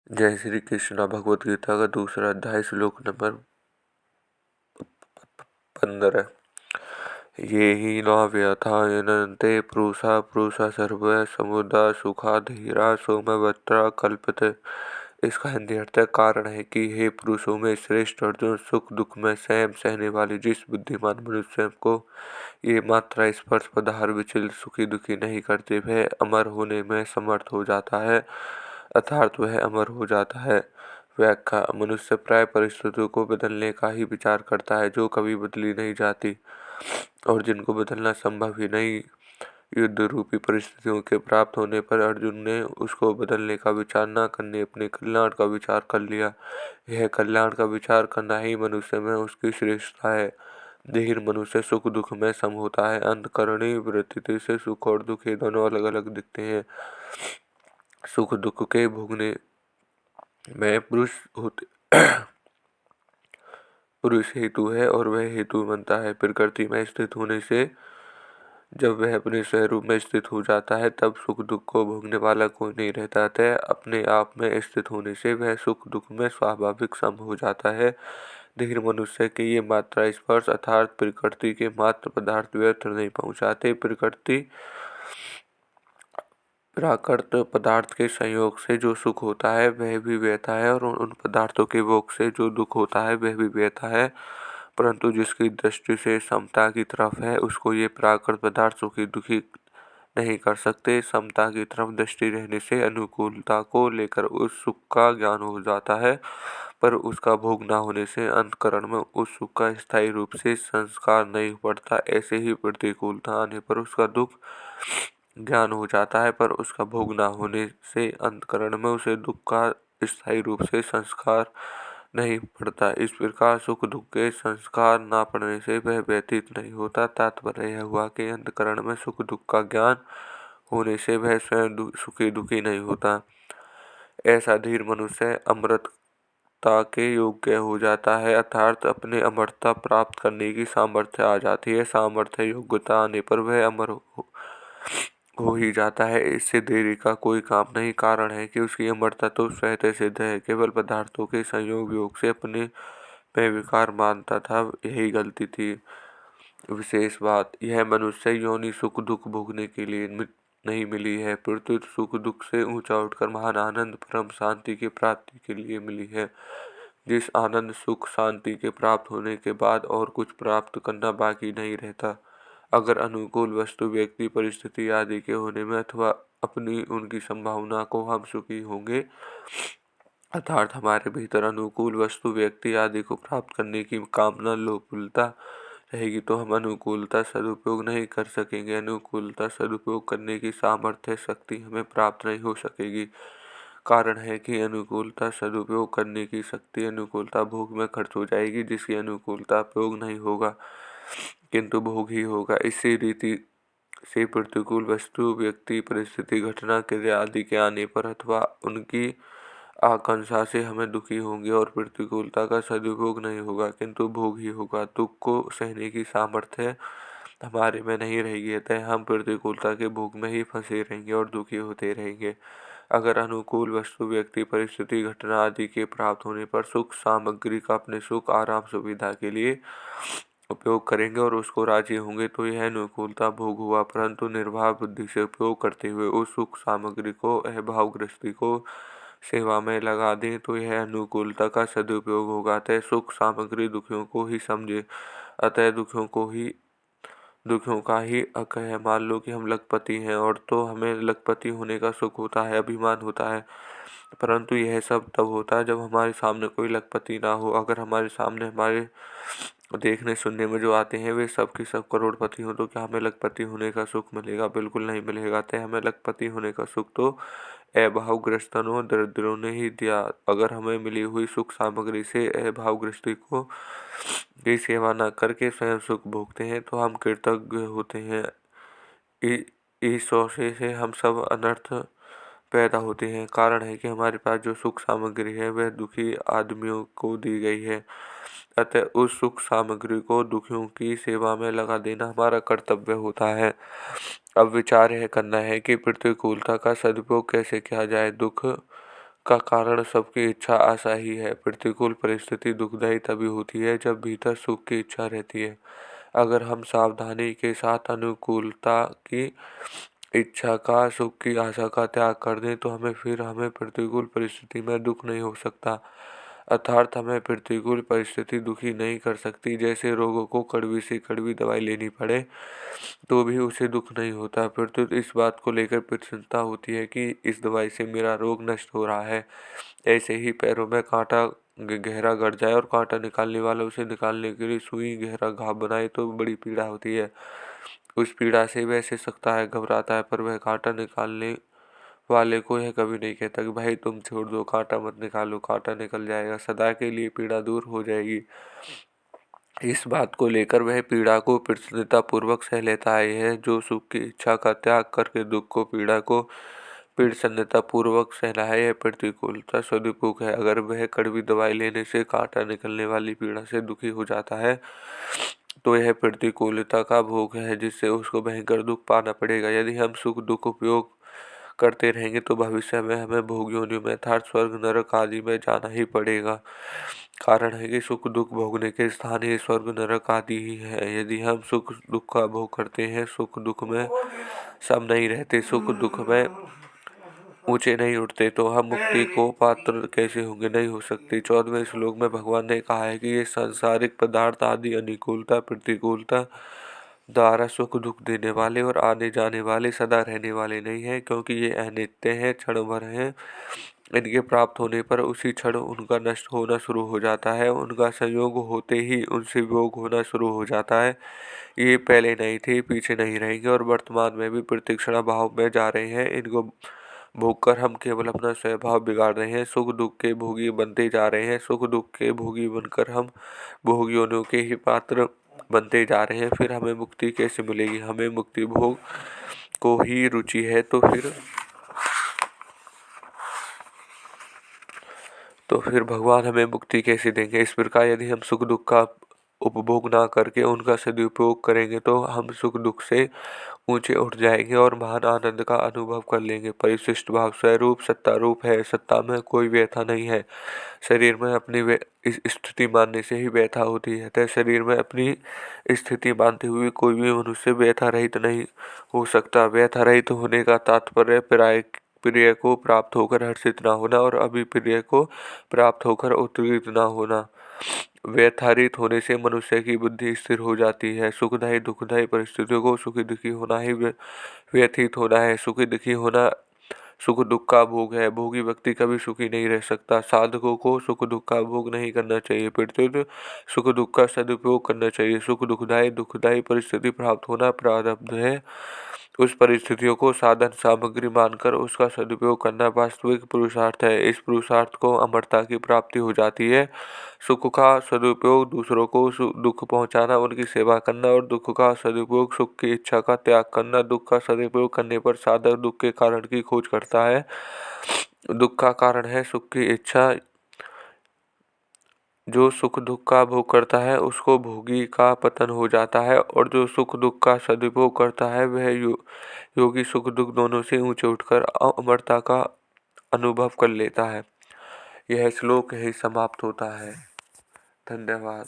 जय श्री कृष्ण। भगवद गीता का दूसरा अध्याय श्लोक नंबर 15। ये ही न व्यथा यनन्ते पुरुषा पुरुषा सर्व समुदा सुखा धीरा सोमवत्रा कल्पते। इसका हिंदी अर्थ कारण है कि हे पुरुषों में श्रेष्ठ अर्जुन, सुख दुख में स्वयं सहने वाले जिस बुद्धिमान मनुष्य को ये मात्रा स्पर्श पदार्थ विचलित सुखी दुखी नहीं करते, वह अमर होने में समर्थ हो जाता है, अर्थात वह अमर हो जाता है। व्याख्या: मनुष्य प्राय परिस्थितियों को बदलने का ही विचार करता है जो कभी बदली नहीं जाती और जिनको बदलना संभव ही नहीं। युद्ध रूपी परिस्थितियों के प्राप्त होने पर अर्जुन ने उसको बदलने का विचार न करने अपने कल्याण का विचार कर लिया। यह कल्याण का विचार करना ही मनुष्य में उसकी श्रेष्ठता है। धीर मनुष्य सुख दुख में सम होता है। अंतःकरणी वृत्ति से सुख और दुख ये दोनों अलग अलग दिखते हैं। सुख दुख के भोगने में पुरुष हेतु है और वह हेतु बनता है। प्रकृति में स्थित होने से जब वह अपने स्वरूप में स्थित हो जाता है तब सुख दुख को भोगने वाला कोई नहीं रहता है। अपने आप में स्थित होने से वह सुख दुख में स्वाभाविक सम हो जाता है। धीर मनुष्य के ये मात्रा स्पर्श अर्थात प्रकृति के मात्र पदार्थ व्यर्थ नहीं पहुँचाते। प्रकृति प्राकृत पदार्थ के संयोग से जो सुख होता है वह भी व्यर्थ है और उन पदार्थों के भोग से जो दुख होता है वह भी व्यर्थ है। परंतु जिसकी दृष्टि से समता की तरफ है उसको ये प्राकृत पदार्थ सुखी दुखी नहीं कर सकते। समता की तरफ दृष्टि रहने से अनुकूलता को लेकर उस सुख का ज्ञान हो जाता है, पर उसका भोग न होने से अंतःकरण में उस सुख का स्थायी रूप से संस्कार नहीं पड़ता। ऐसे ही प्रतिकूलता आने पर उसका दुख ज्ञान हो जाता है, पर उसका भोग न होने से अंतःकरण में उसे दुख का स्थायी रूप से संस्कार नहीं पड़ता। इस प्रकार सुख दुख के संस्कार न पड़ने से वह व्यतीत नहीं होता। तात्पर्य यह हुआ कि अंतःकरण में सुख दुख का ज्ञान होने से वह स्वयं सुखी दुखी नहीं होता। ऐसा धीर मनुष्य अमरता के योग्य हो जाता है, अर्थात अपने अमरता प्राप्त करने की सामर्थ्य आ जाती है। सामर्थ्य योग्यता आने पर वह अमर हो ही जाता है। इससे देरी का कोई काम नहीं। कारण है कि उसकी अमरता तो स्वतः सिद्ध है। केवल पदार्थों के संयोग योग से अपने में विकार मानता था, यही गलती थी। विशेष बात यह मनुष्य योनि सुख दुख भोगने के लिए नहीं मिली है, प्रत्युत सुख दुख से ऊंचा उठकर महान आनंद परम शांति की प्राप्ति के लिए मिली है। जिस आनंद सुख शांति के प्राप्त होने के बाद और कुछ प्राप्त करना बाकी नहीं रहता। अगर अनुकूल वस्तु व्यक्ति परिस्थिति आदि के होने में अथवा अपनी उनकी संभावना को हम सुखी होंगे, अर्थात हमारे भीतर अनुकूल वस्तु व्यक्ति आदि को प्राप्त करने की कामना लोलुपता रहेगी तो हम अनुकूलता सदुपयोग नहीं कर सकेंगे। अनुकूलता सदुपयोग करने की सामर्थ्य शक्ति हमें प्राप्त नहीं हो सकेगी। कारण है कि अनुकूलता सदुपयोग करने की शक्ति अनुकूलता भोग में खर्च हो जाएगी, जिसकी अनुकूलता उपयोग नहीं होगा किंतु भोग ही होगा। इसी रीति से प्रतिकूल वस्तु व्यक्ति परिस्थिति घटना क्रिया आदि के आने पर अथवा उनकी आकांक्षा से हमें दुखी होंगे और प्रतिकूलता का सदुपयोग नहीं होगा किंतु भोग ही होगा। दुख को सहने की सामर्थ्य हमारे में नहीं रहेगी, अतः हम प्रतिकूलता के भोग में ही फंसे रहेंगे और दुखी होते रहेंगे। अगर अनुकूल वस्तु व्यक्ति परिस्थिति घटना आदि के प्राप्त होने पर सुख सामग्री का अपने सुख आराम सुविधा के लिए उपयोग करेंगे और उसको राजी होंगे तो यह अनुकूलता भोग हुआ। परंतु निर्वाह बुद्धि से उपयोग करते हुए उस सुख सामग्री को अभावग्रस्ती को सेवा में लगा दें तो यह अनुकूलता का सदुपयोग होगा। अतः सुख सामग्री दुखियों को ही समझे, अतः दुखियों का ही हक है। मान लो कि हम लखपति हैं और तो हमें लखपति होने का सुख होता है, अभिमान होता है, परंतु यह सब तब होता है जब हमारे सामने कोई लखपति ना हो। अगर हमारे सामने हमारे देखने सुनने में जो आते हैं वे सब के सब करोड़पति हो तो क्या हमें लखपति होने का सुख मिलेगा? बिल्कुल नहीं मिलेगा। तो हमें लखपति होने का सुख तो अभावग्रस्तों दरिद्रों ने ही दिया। अगर हमें मिली हुई सुख सामग्री से अभावग्रस्ती को की सेवा न करके स्वयं सुख भोगते हैं तो हम कृतज्ञ होते हैं। इस सोचे से हम सब अनर्थ पैदा होते हैं। कारण है कि हमारे पास जो सुख सामग्री है वह दुखी आदमियों को दी गई है, अतः उस सुख सामग्री को दुखियों की सेवा में लगा देना हमारा कर्तव्य होता है। अब विचार यह करना है कि प्रतिकूलता का सदुपयोग कैसे किया जाए। दुख का कारण सबकी इच्छा आशा ही है। प्रतिकूल परिस्थिति दुखदायी तभी होती है जब भीतर सुख की इच्छा रहती है। अगर हम सावधानी के साथ अनुकूलता की इच्छा का, सुख की आशा का त्याग कर दें तो हमें प्रतिकूल परिस्थिति में दुख नहीं हो सकता। अर्थात हमें प्रतिकूल परिस्थिति दुखी नहीं कर सकती। जैसे रोगों को कड़वी से कड़वी दवाई लेनी पड़े तो भी उसे दुख नहीं होता, परंतु इस बात को लेकर चिंता होती है कि इस दवाई से मेरा रोग नष्ट हो रहा है। ऐसे ही पैरों में कांटा गहरा गड़ जाए और कांटा निकालने वाला उसे निकालने के लिए सुई गहरा घाव बनाए तो बड़ी पीड़ा होती है। उस पीड़ा से वह सह सकता है, घबराता है, पर वह कांटा निकालने वाले को यह कभी नहीं कहता कि भाई तुम छोड़ दो, कांटा मत निकालो, कांटा निकल जाएगा, सदा के लिए पीड़ा दूर हो जाएगी। इस बात को लेकर वह पीड़ा को प्रसन्नता पूर्वक सह लेता है। यह जो सुख की इच्छा का त्याग करके दुख को, पीड़ा को प्रसन्नता पूर्वक सहना है, यह प्रतिकूलता सदुपयोग है। अगर वह कड़वी दवाई लेने से कांटा निकलने वाली पीड़ा से दुखी हो जाता है तो यह प्रतिकूलता का भोग है, जिससे उसको भयंकर दुख पाना पड़ेगा। यदि हम सुख दुख उपयोग करते रहेंगे तो भविष्य में हमें भोग योनियों में अर्थात स्वर्ग नरक आदि में जाना ही पड़ेगा। कारण है कि सुख दुख भोगने के स्थान ही स्वर्ग नरक आदि ही है। यदि हम सुख दुख का भोग करते हैं, सुख दुख में सब नहीं रहते, सुख दुख में ऊंचे नहीं उठते, तो हम मुक्ति को पात्र कैसे होंगे? नहीं हो सकते। 14वें श्लोक में भगवान ने कहा है कि ये सांसारिक पदार्थ आदि अनुकूलता प्रतिकूलता द्वारा सुख दुख देने वाले और आने जाने वाले, सदा रहने वाले नहीं है, क्योंकि ये अनित्य हैं, क्षण भर हैं। इनके प्राप्त होने पर उसी क्षण उनका नष्ट होना शुरू हो जाता है। उनका संयोग होते ही उनसे वियोग होना शुरू हो जाता है। ये पहले नहीं थे, पीछे नहीं रहेंगे और वर्तमान में भी प्रतिक्षण भाव में जा रहे हैं। इनको भोग कर हम केवल अपना स्वभाव बिगाड़ रहे हैं, सुख दुख के भोगी बनते जा रहे हैं। सुख दुख के भोगी बनकर हम भोग योनियों के ही पात्र बनते जा रहे हैं। फिर हमें मुक्ति कैसे मिलेगी? हमें मुक्ति भोग को ही रुचि है तो फिर भगवान हमें मुक्ति कैसे देंगे? इस प्रकार यदि हम सुख दुख का उपभोग ना करके उनका सदुपयोग करेंगे तो हम सुख दुख से ऊंचे उठ जाएंगे और महान आनंद का अनुभव कर लेंगे। परिशिष्ट भाव स्वरूप सत्ता रूप है, सत्ता में कोई व्यथा नहीं है। शरीर में अपनी इस स्थिति मानने से ही व्यथा होती है, तो शरीर में अपनी स्थिति मानते हुए कोई भी मनुष्य व्यथा रहित नहीं हो सकता। व्यथा रहित होने का तात्पर्य प्रिय को प्राप्त होकर हर्षित न होना और अभिप्रिय को प्राप्त होकर उत्तेजित न होना। व्यथारहित होने से मनुष्य की बुद्धि स्थिर हो जाती है। सुखदायी दुखदायी परिस्थितियों को सुखी दुखी होना ही व्यथित होना है। सुखी दुखी होना सुख दुख का भोग है। भोगी व्यक्ति कभी सुखी नहीं रह सकता। साधकों को सुख दुख का भोग नहीं करना चाहिए, प्रत्युत सुख दुख का सदुपयोग करना चाहिए। सुख दुखदायी परिस्थिति प्राप्त होना प्रारब्ध है। उस परिस्थितियों को साधन सामग्री मानकर उसका सदुपयोग करना वास्तविक पुरुषार्थ है। इस पुरुषार्थ को अमरता की प्राप्ति हो जाती है। सुख का सदुपयोग दूसरों को दुख पहुंचाना, उनकी सेवा करना, और दुख का सदुपयोग सुख की इच्छा का त्याग करना। दुख का सदुपयोग करने पर साधक दुख के कारण की खोज करता है। दुख का कारण है सुख की इच्छा। जो सुख दुख का भोग करता है उसको भोगी का पतन हो जाता है, और जो सुख दुख का सदुपयोग करता है वह योगी सुख दुख दोनों से ऊंचे उठकर अमरता का अनुभव कर लेता है। यह श्लोक यही समाप्त होता है। धन्यवाद।